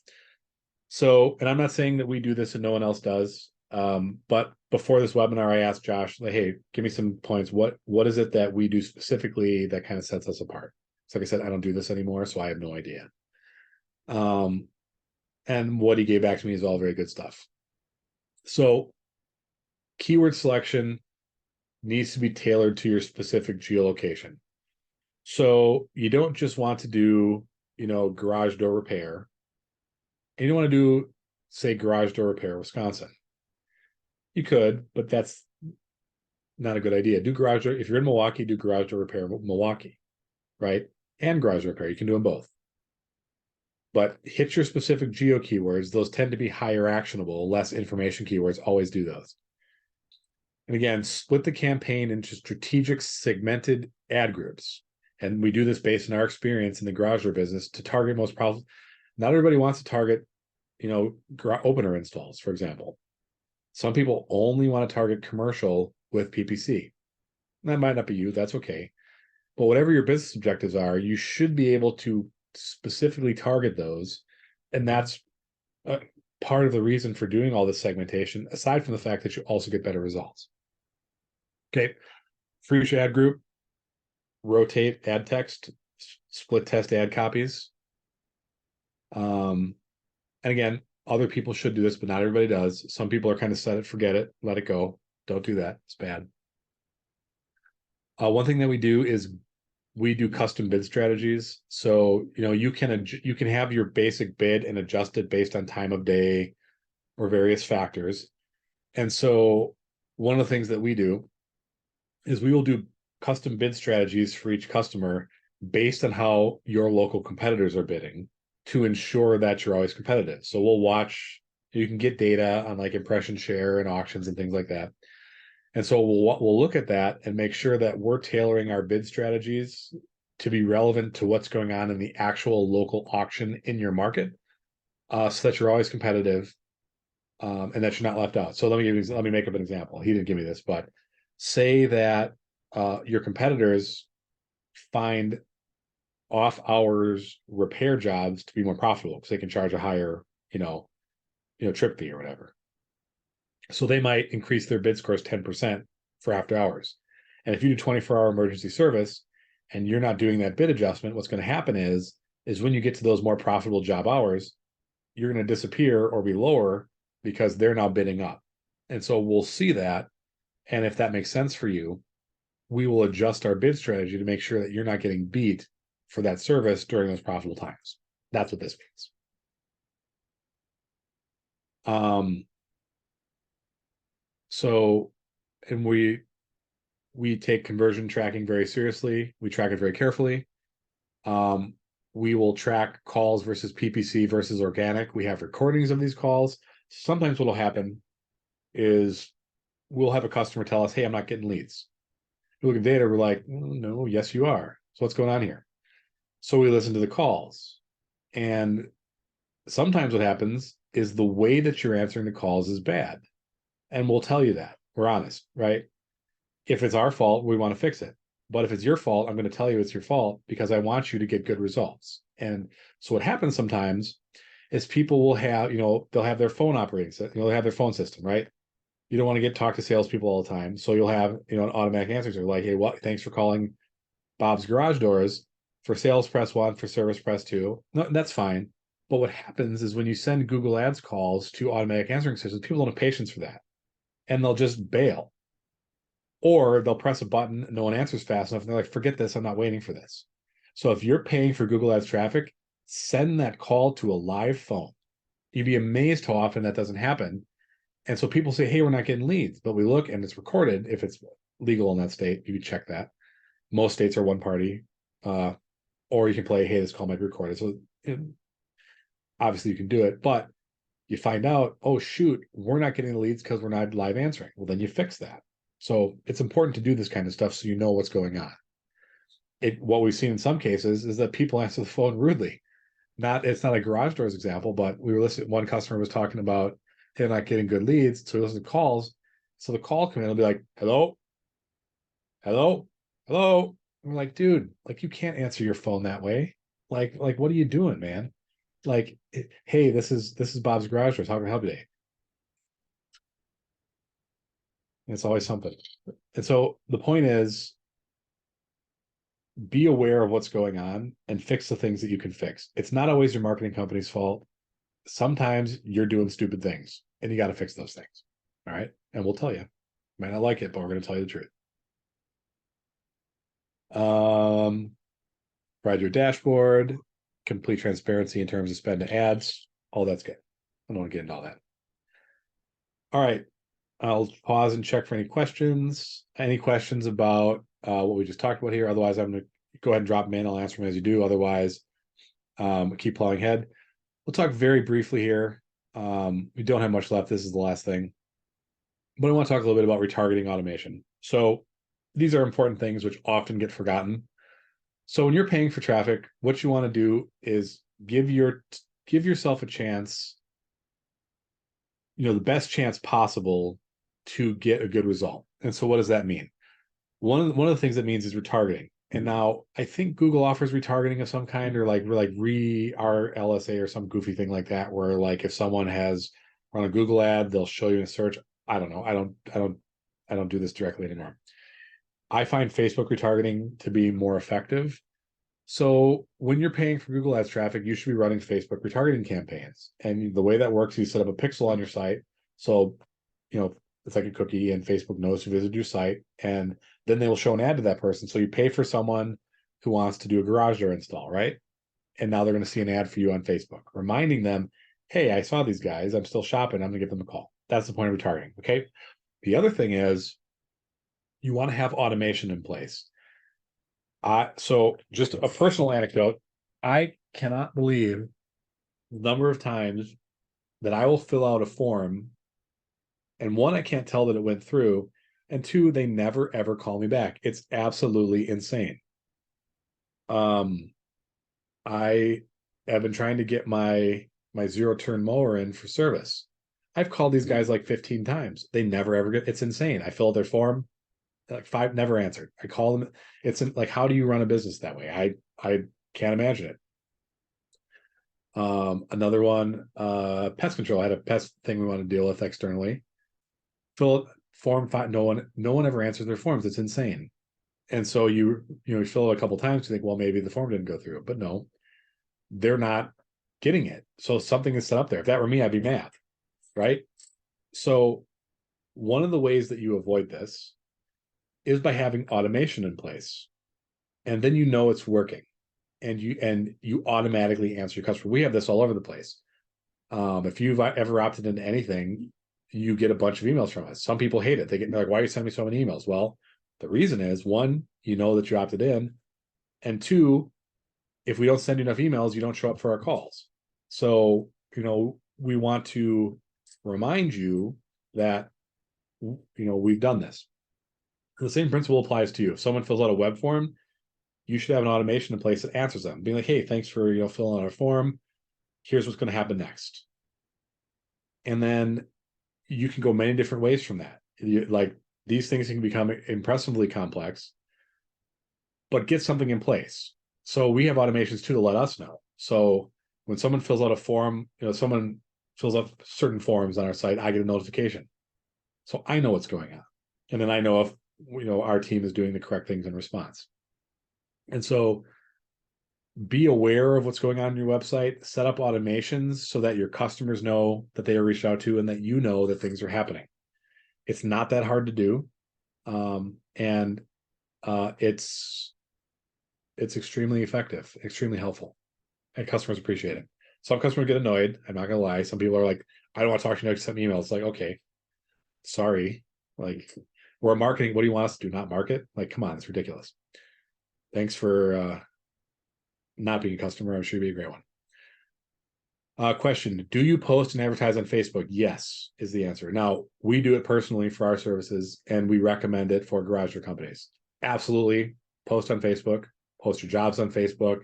So, and I'm not saying that we do this and no one else does. But before this webinar, I asked Josh, hey, give me some points. What is it that we do specifically that kind of sets us apart? So like I said, I don't do this anymore, so I have no idea. And what he gave back to me is all very good stuff. So keyword selection needs to be tailored to your specific geolocation. So you don't just want to do, garage door repair. And you don't want to do, say, garage door repair, Wisconsin. You could, but that's not a good idea. Do garage door, if you're in Milwaukee, do garage door repair Milwaukee, right? And garage door repair. You can do them both. But hit your specific geo keywords. Those tend to be higher actionable, less information keywords. Always do those. And again, split the campaign into strategic segmented ad groups. And we do this based on our experience in the garage door business to target most problems. Not everybody wants to target, opener installs, for example. Some people only want to target commercial with PPC. That might not be you. That's okay. But whatever your business objectives are, you should be able to specifically target those. And that's part of the reason for doing all this segmentation, aside from the fact that you also get better results. Okay. For each ad group, rotate ad text, split test ad copies. And again, other people should do this, but not everybody does. Some people are kind of set it, forget it, let it go. Don't do that. It's bad. One thing that we do is we do custom bid strategies. So, you can have your basic bid and adjust it based on time of day or various factors. And so one of the things that we do is we will do custom bid strategies for each customer based on how your local competitors are bidding to ensure that you're always competitive. So we'll watch, you can get data on impression share and auctions and things like that. And so we'll look at that and make sure that we're tailoring our bid strategies to be relevant to what's going on in the actual local auction in your market, so that you're always competitive, and that you're not left out. So let me make up an example. He didn't give me this, but say that your competitors find off hours repair jobs to be more profitable because they can charge a higher, trip fee or whatever. So they might increase their bid scores 10% for after hours. And if you do 24-hour emergency service and you're not doing that bid adjustment, what's going to happen is when you get to those more profitable job hours, you're going to disappear or be lower because they're now bidding up. And so we'll see that. And if that makes sense for you, we will adjust our bid strategy to make sure that you're not getting beat for that service during those profitable times. That's what this means. So, and we take conversion tracking very seriously. We track it very carefully. We will track calls versus PPC versus organic. We have recordings of these calls. Sometimes what will happen is we'll have a customer tell us, hey, I'm not getting leads. We look at data, we're like, no, yes, you are. So what's going on here? So we listen to the calls. And sometimes what happens is the way that you're answering the calls is bad. And we'll tell you that. We're honest, right? If it's our fault, we want to fix it. But if it's your fault, I'm going to tell you it's your fault because I want you to get good results. And so what happens sometimes is people will have, they'll have their phone operating system, they'll have their phone system, right? You don't want to talk to salespeople all the time. So you'll have, an automatic answer like, hey, thanks for calling Bob's Garage Doors. For sales, press 1, for service, press 2. No, that's fine. But what happens is when you send Google Ads calls to automatic answering systems, people don't have patience for that. And they'll just bail. Or they'll press a button, no one answers fast enough, and they're like, forget this, I'm not waiting for this. So if you're paying for Google Ads traffic, send that call to a live phone. You'd be amazed how often that doesn't happen. And so people say, hey, we're not getting leads, but we look and it's recorded. If it's legal in that state, you can check that. Most states are one party, or you can play, hey, this call might be recorded. So obviously you can do it, but you find out, oh, shoot, we're not getting the leads because we're not live answering. Well, then you fix that. So it's important to do this kind of stuff so you know what's going on. What we've seen in some cases is that people answer the phone rudely. It's not a garage doors example, but we were listening. One customer was talking about they're not getting good leads, so we listen to calls. So the call come in, it'll be like, hello, hello, hello. And we're like, dude, like you can't answer your phone that way. Like what are you doing, man? Like, hey, this is Bob's Garage Doors. How can I help you today? It's always something. And so the point is, be aware of what's going on and fix the things that you can fix. It's not always your marketing company's fault. Sometimes you're doing stupid things and you got to fix those things. All right. And we'll tell you. Might not like it, but we're going to tell you the truth. Provide your dashboard, complete transparency in terms of spend to ads. All that's good. I don't want to get into all that. All right. I'll pause and check for any questions. Any questions about what we just talked about here? Otherwise, I'm going to go ahead and drop them in. I'll answer them as you do. Otherwise, keep plowing ahead. We'll talk very briefly here. We don't have much left. This is the last thing. But I want to talk a little bit about retargeting automation. So these are important things which often get forgotten. So when you're paying for traffic, what you want to do is give yourself a chance, the best chance possible to get a good result. And so what does that mean? One of the things that means is retargeting. And now I think Google offers retargeting of some kind, or like RLSA or some goofy thing like that, where like if someone has run a Google ad, they'll show you in a search. I don't know. I don't do this directly anymore. I find Facebook retargeting to be more effective. So when you're paying for Google Ads traffic, you should be running Facebook retargeting campaigns. And the way that works, you set up a pixel on your site. So, it's like a cookie, and Facebook knows who visited your site, and then they will show an ad to that person. So you pay for someone who wants to do a garage door install, right? And now they're going to see an ad for you on Facebook, reminding them, hey, I saw these guys. I'm still shopping. I'm going to give them a call. That's the point of retargeting, okay? The other thing is you want to have automation in place. So just a personal anecdote, I cannot believe the number of times that I will fill out a form, and one, I can't tell that it went through, and two, they never ever call me back. It's absolutely insane. I have been trying to get my zero turn mower in for service. I've called these guys like 15 times. They never ever get. It's insane. I filled their form, like 5 never answered. I call them. It's like, how do you run a business that way? I can't imagine it. Another one, pest control. I had a pest thing we want to deal with externally. Fill form 5. No one ever answers their forms. It's insane. And so you fill it a couple times, you think, well, maybe the form didn't go through, but no, they're not getting it. So something is set up there. If that were me, I'd be mad. right? So one of the ways that you avoid this is by having automation in place. And then you know it's working. And you automatically answer your customer. We have this all over the place. If you've ever opted into anything, you get a bunch of emails from us. Some people hate it. They're like, why are you sending me so many emails? Well, the reason is, one, you know that you opted in. And two, if we don't send you enough emails, you don't show up for our calls. So, we want to remind you that, we've done this. The same principle applies to you. If someone fills out a web form, you should have an automation in place that answers them, being like, hey, thanks for filling out our form. Here's what's going to happen next. And then you can go many different ways from that. Like, these things can become impressively complex, but get something in place. So we have automations too to let us know. So when someone fills out a form, someone fills out certain forms on our site, I get a notification. So I know what's going on. And then I know if our team is doing the correct things in response. And so be aware of what's going on your website, set up automations so that your customers know that they are reached out to and that you know that things are happening. It's not that hard to do. And it's extremely effective, extremely helpful, and customers appreciate it. Some customers get annoyed. I'm not gonna lie. Some people are like, I don't want to talk to you, send me emails. It's like, okay, sorry. Like, we're marketing. What do you want us to do? Not market? Like, come on, it's ridiculous. Thanks for not being a customer. I'm sure you'd be a great one. Question: do you post and advertise on Facebook? Yes, is the answer. Now, we do it personally for our services, and we recommend it for garage door companies. Absolutely, post on Facebook. Post your jobs on Facebook.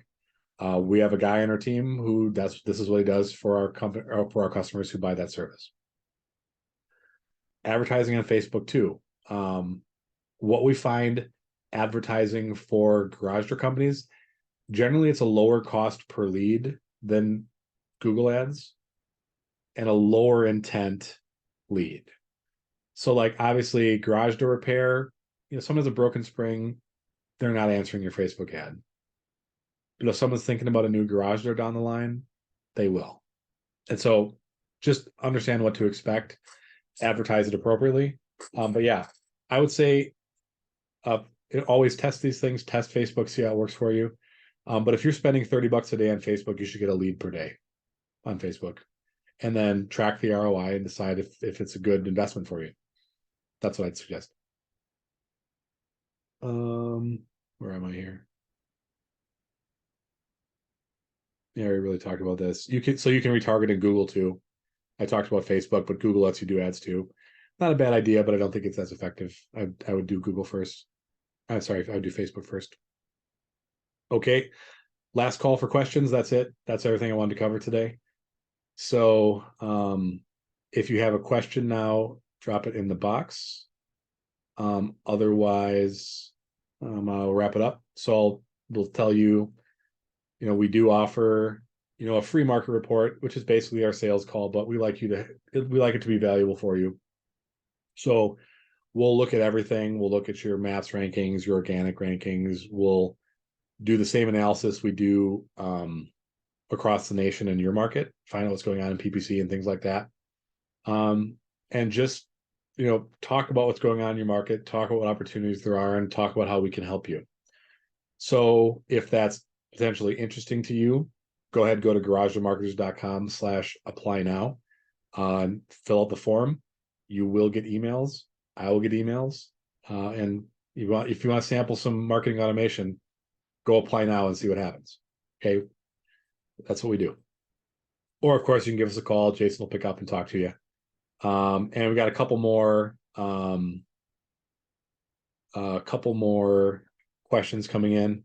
We have a guy on our team who this is what he does for our company, or for our customers who buy that service. Advertising on Facebook too. What we find advertising for garage door companies, generally it's a lower cost per lead than Google ads and a lower intent lead. So, like, obviously garage door repair, someone has a broken spring, they're not answering your Facebook ad. But if someone's thinking about a new garage door down the line, they will. And so just understand what to expect, advertise it appropriately. But yeah, I would say always test these things, test Facebook, see how it works for you. But if you're spending $30 a day on Facebook, you should get a lead per day on Facebook, and then track the ROI and decide if it's a good investment for you. That's what I'd suggest. Where am I here? Yeah, we really talked about this. You can retarget in Google too. I talked about Facebook, but Google lets you do ads too. Not a bad idea, but I don't think it's as effective. I would do Google first. I'm sorry, I would do Facebook first. Okay, last call for questions. That's it. That's everything I wanted to cover today. So if you have a question now, drop it in the box. Otherwise, I'll wrap it up. So we'll tell you, we do offer, a free market report, which is basically our sales call, but we like it to be valuable for you. So we'll look at everything. We'll look at your maps rankings, your organic rankings. We'll do the same analysis we do across the nation in your market, find out what's going on in PPC and things like that. And just, talk about what's going on in your market, talk about what opportunities there are, and talk about how we can help you. So if that's potentially interesting to you, go ahead, go to garagedoormarketers.com/apply now, fill out the form. You will get emails. I will get emails. And if you want to sample some marketing automation, go apply now and see what happens. Okay. That's what we do. Or of course you can give us a call. Jason will pick up and talk to you. And we got a couple more questions coming in.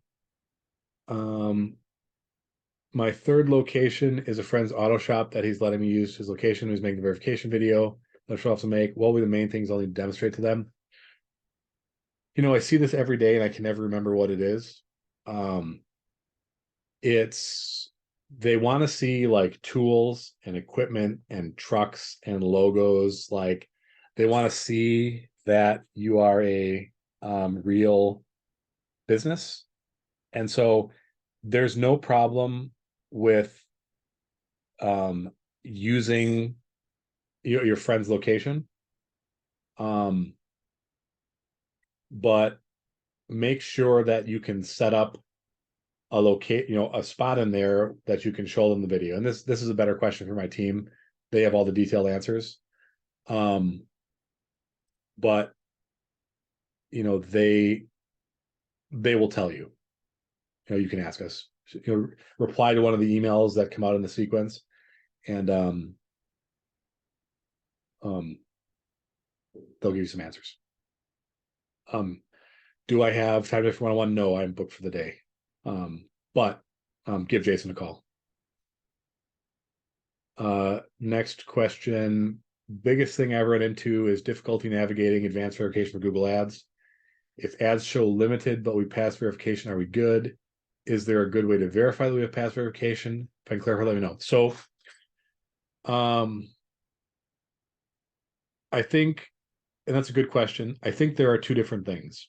My third location is a friend's auto shop that he's letting me use his location. He's making the verification video that I'll have to make. What will be the main things I'll need to demonstrate to them? I see this every day and I can never remember what it is. They want to see like tools and equipment and trucks and logos. Like, they want to see that you are a real business. And so there's no problem with using your friend's location. But make sure that you can set up a spot in there that you can show them the video. And this is a better question for my team. They have all the detailed answers. But they will tell you. You can ask us. Reply to one of the emails that come out in the sequence, and they'll give you some answers. Do I have time for one-on-one? No, I'm booked for the day. But give Jason a call. Next question. Biggest thing I ever run into is difficulty navigating advanced verification for Google Ads. If ads show limited, but we pass verification, are we good? Is there a good way to verify that we have passed verification? If I can clarify, let me know. So, I think, and that's a good question. I think there are two different things.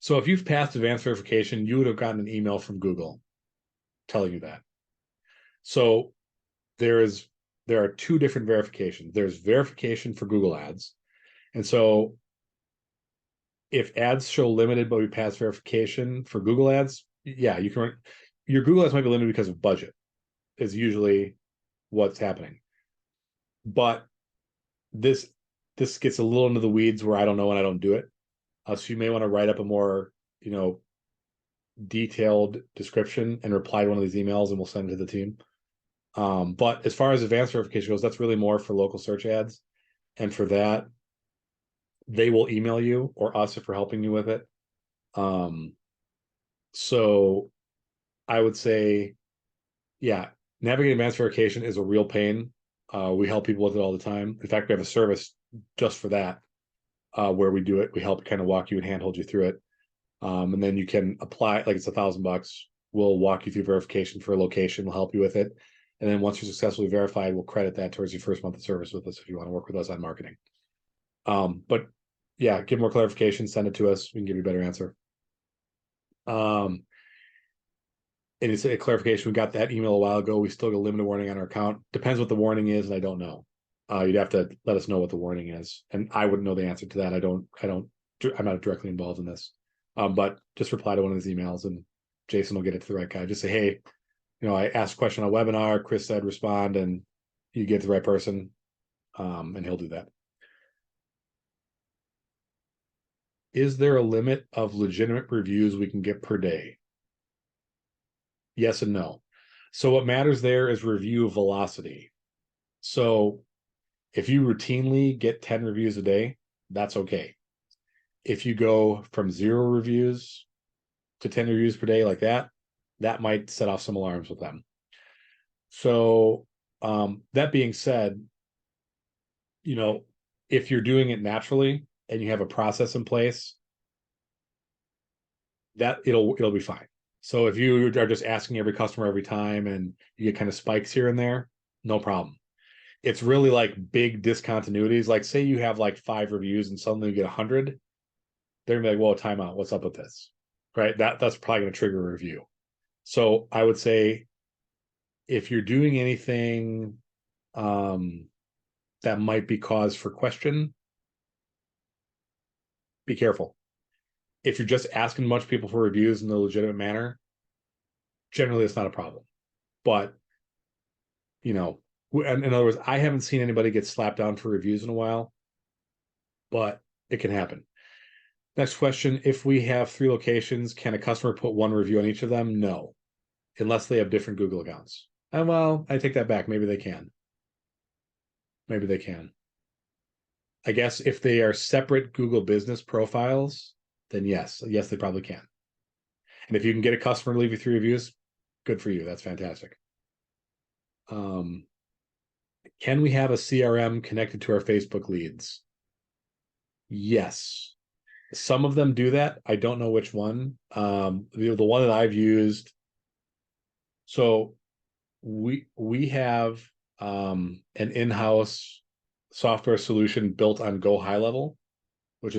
So if you've passed advanced verification, you would have gotten an email from Google telling you that. So there are two different verifications. There's verification for Google Ads. And so if ads show limited, but we pass verification for Google Ads, yeah, you can. Your Google Ads might be limited because of budget, is usually what's happening. But this gets a little into the weeds where I don't know and I don't do it. So you may want to write up a more, detailed description and reply to one of these emails, and we'll send it to the team. But as far as advanced verification goes, that's really more for local search ads. And for that, they will email you or us if we're helping you with it. So I would say, yeah, navigating advanced verification is a real pain. We help people with it all the time. In fact, we have a service just for that, where we do it. We help kind of walk you and handhold you through it. And then you can apply, like it's $1,000. We'll walk you through verification for a location. We'll help you with it. And then once you're successfully verified, we'll credit that towards your first month of service with us if you want to work with us on marketing. But yeah, give more clarification, send it to us. We can give you a better answer. And it's a clarification. We got that email a while ago. We still get a limited warning on our account. Depends what the warning is, and I don't know. You'd have to let us know what the warning is, and I wouldn't know the answer to that. I'm not directly involved in this. But just reply to one of these emails, and Jason will get it to the right guy. Just say, hey, I asked a question on a webinar. Chris said respond, and you get to the right person, and he'll do that. Is there a limit of legitimate reviews we can get per day? Yes and no. So what matters there is review velocity. So if you routinely get 10 reviews a day, that's okay. If you go from 0 reviews to 10 reviews per day like that might set off some alarms with them. So that being said, if you're doing it naturally and you have a process in place, that it'll be fine. So if you are just asking every customer every time and you get kind of spikes here and there, no problem. It's really like big discontinuities. Like say you have like 5 reviews and suddenly you get 100, they're gonna be like, whoa, time out, what's up with this? Right? That's probably gonna trigger a review. So I would say if you're doing anything that might be cause for question, be careful. If you're just asking a bunch of people for reviews in a legitimate manner, generally it's not a problem. But, in other words, I haven't seen anybody get slapped down for reviews in a while, but it can happen. Next question, if we have 3 locations, can a customer put 1 review on each of them? No, unless they have different Google accounts. And well, I take that back. Maybe they can. I guess if they are separate Google business profiles, then yes, they probably can. And if you can get a customer to leave you 3 reviews, good for you. That's fantastic. Can we have a CRM connected to our Facebook leads? Yes. Some of them do that. I don't know which one. The one that I've used. So we have an in-house software solution built on Go High Level, which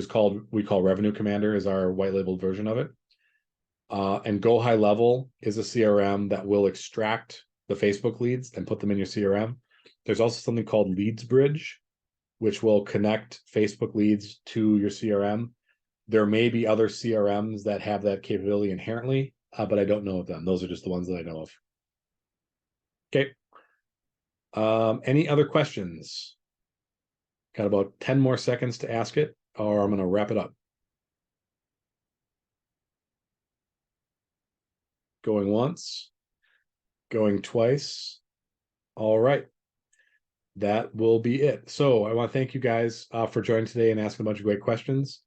we call Revenue Commander, is our white labeled version of it. And Go High Level is a CRM that will extract the Facebook leads and put them in your CRM. There's also something called Leads Bridge, which will connect Facebook leads to your CRM. There may be other CRMs that have that capability inherently, but I don't know of them. Those are just the ones that I know of. Okay. Any other questions? Got about 10 more seconds to ask it, or I'm going to wrap it up. Going once, going twice. All right. That will be it. So I want to thank you guys for joining today and asking a bunch of great questions.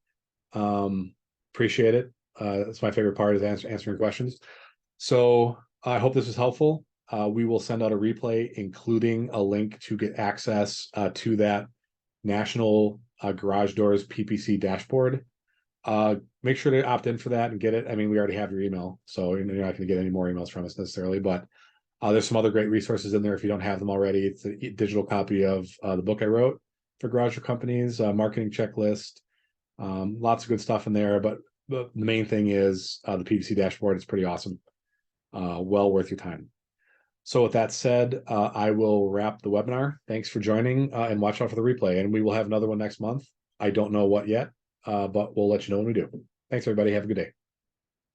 Appreciate it. That's my favorite part, is answering questions. So I hope this was helpful. We will send out a replay, including a link to get access to that National Garage Doors PPC dashboard. Make sure to opt in for that and get it. I mean, we already have your email, so you're not going to get any more emails from us necessarily, but there's some other great resources in there if you don't have them already. It's a digital copy of the book I wrote for garage door companies, marketing checklist, lots of good stuff in there. But the main thing is the PPC dashboard. It's pretty awesome. Well worth your time. So with that said, I will wrap the webinar. Thanks for joining, and watch out for the replay. And we will have another one next month. I don't know what yet, but we'll let you know when we do. Thanks, everybody. Have a good day.